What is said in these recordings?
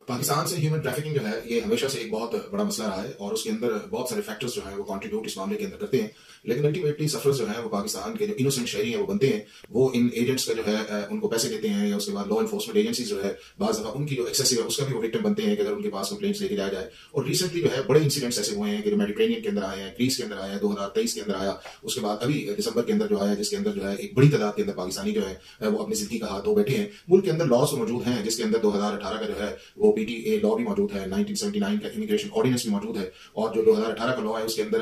पाकिस्तान से human trafficking जो है ये हमेशा से एक बहुत बड़ा मसला रहा है और उसके अंदर बहुत सारे फैक्टर्स जो है वो कंट्रीब्यूट इस मामले के अंदर करते हैं। लेकिन अल्टीमेटली सफरर्स जो है वो पाकिस्तान के जो इनोसेंट शहरी हैं वो बनते हैं, वो इन एजेंट्स का जो है उनको पैसे देते हैं या उसके बाद लॉ एनफोर्समेंट एजेंसीज जो है बाज़ दफा उनकी जो एक्सेसिव है उसका भी वो विक्टिम बनते हैं कि अगर उनके पास कंप्लेंट्स लेके जाया जाए। और रिसेंटली जो है बड़े इंसिडेंट्स ऐसे हुए हैं कि जो मेडिटेरेनियन के अंदर आए हैं, ग्रीस के अंदर आया है, 2023 के अंदर आया, उसके बाद अभी दिसंबर के अंदर जो आया जिसके अंदर जो है एक बड़ी तादाद के अंदर पाकिस्तानी जो है वो अपनी जिंदगी का हाथ धो बैठे हैं। मुल्क के अंदर लॉज तो मौजूद हैं जिसके अंदर 2018 का जो है वो PTA लॉ भी मौजूद है, 1979 का इमिग्रेशन ऑर्डिनेंस भी मौजूद है और जो 2018 का लॉ है उसके अंदर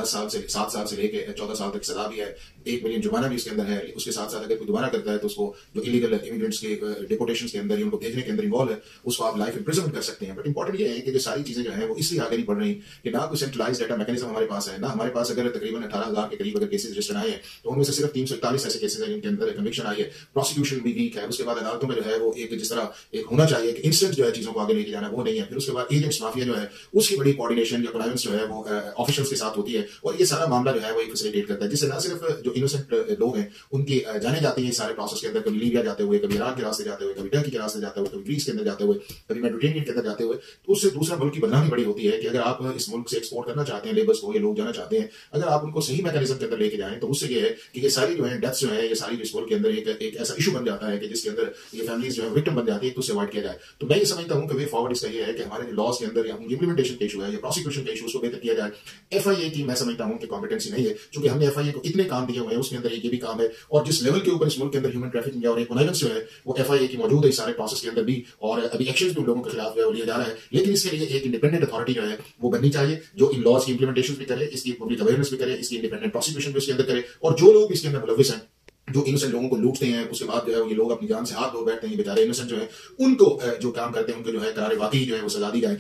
7 साल से लेके 14 साल तक सजा भी है, 1 मिलियन जुर्माना भी उसके अंदर है। उसके साथ साथ अगर कोई दोबारा करता है तो उसको जो इलीगल इमिग्रेंट्स के डिपोर्टेशन के अंदर उनको भेजने के अंदर इन्वॉल्व है उसको आप लाइफ इम्प्रिजनमेंट कर सकते हैं। बट इंपॉर्टेंट ये है कि जो सारी चीजें जो है वो इसलिए आगे नहीं बढ़ रही कि ना कोई सेंट्रलाइज डाटा मैकेनिज्म हमारे पास है, ना हमारे पास अगर तकरीबन 18,000 के करीब अगर केसेस रजिस्टर आए हैं तो उनमें से सिर्फ 341 ऐसे केसेस हैं जिनके अंदर कन्विक्शन आई है, प्रोसिक्यूशन भी वीक है। उसके बाद अदालतों में जो है वो एक जिस तरह एक होना चाहिए कि इंस्टेंट जो है चीजों को आगे लेके जाना वो नहीं है। फिर उसके बाद एजेंट्स माफिया जो है उसकी बड़ी कोऑर्डिनेशन या कॉन्वेंस जो है वो ऑफिशियल्स के साथ होती है और ये सारा मामला जो है वो एक फैसिलिटेट करता है जिससे ना सिर्फ जो इनोसेंट लोग हैं उनके जाने जाते हैं सारे प्रोसेस के अंदर, कभी लीबिया जाते हुए, कभी ईरान के रास्ते जाते हुए, कभी टर्की के रास्ते जाते हुए, कभी ग्रीस के अंदर जाते हुए, कभी मेडिटेरेनियन के अंदर जाते हुए, तो उससे दूसरा मुल्क की बदनामी बड़ी होती है कि अगर आप इस मुल्क से एक्सपोर्ट करना चाहते हैं लेबर्स को, ये लोग जाना चाहते हैं, अगर आप उनको सही मैकेनिज्म के अंदर लेके जाएं तो उससे ये है कि ये सारी जो है डेथ्स जो है ये सारी इस मुल्क के अंदर एक ऐसा इशू बन जाता है कि जिसके अंदर ये फैमिलीज जो है विक्टिम बन जाती है, तो उससे अवॉइड किया जाए। तो मैं ये समझता हूं कि वे फॉरवर्ड इसका ये है कि हमारे लॉज के अंदर या इंप्लीमेंटेशन के इशू है या प्रोसिक्यूशन के इशू उसको बेहतर किया जाए। FIA की मैं समझता हूं कि कॉम्पिटेंसी नहीं है, क्योंकि हमने FIA को इतने काम दिए हुए हैं उसके अंदर ये भी काम है और जिस लेवल के ऊपर इस मुल्क के अंदर ह्यूमन ट्रैफिकिंग और कॉन्वेंस जो है वो FIA की मौजूद है इस सारे प्रोसेस के अंदर भी, और अभी एक्शन भी उन लोगों के खिलाफ जो है लिया जा रहा है। लेकिन इसके लिए एक इंडिपेंडेंट अथॉरिटी जो है वो बननी चाहिए जो इन लॉज की इंप्लीमेंटेशन भी करे, इसकी पब्लिक अवेयरनेस भी करे, इसकी इंडिपेंडेंट प्रोसिक्यूशन भी उसके अंदर करे, और जो लोग इसके अंदर मुलविस हैं, जो इनोसेंट लोगों को लूटते हैं, उसके बाद जो है ये लोग अपनी जान से हाथ धो बैठते हैं, बेचारे इनोसेंट जो है उनको जो काम करते हैं उनको जो है करारे वाकई जो है वो सजा दी जाए।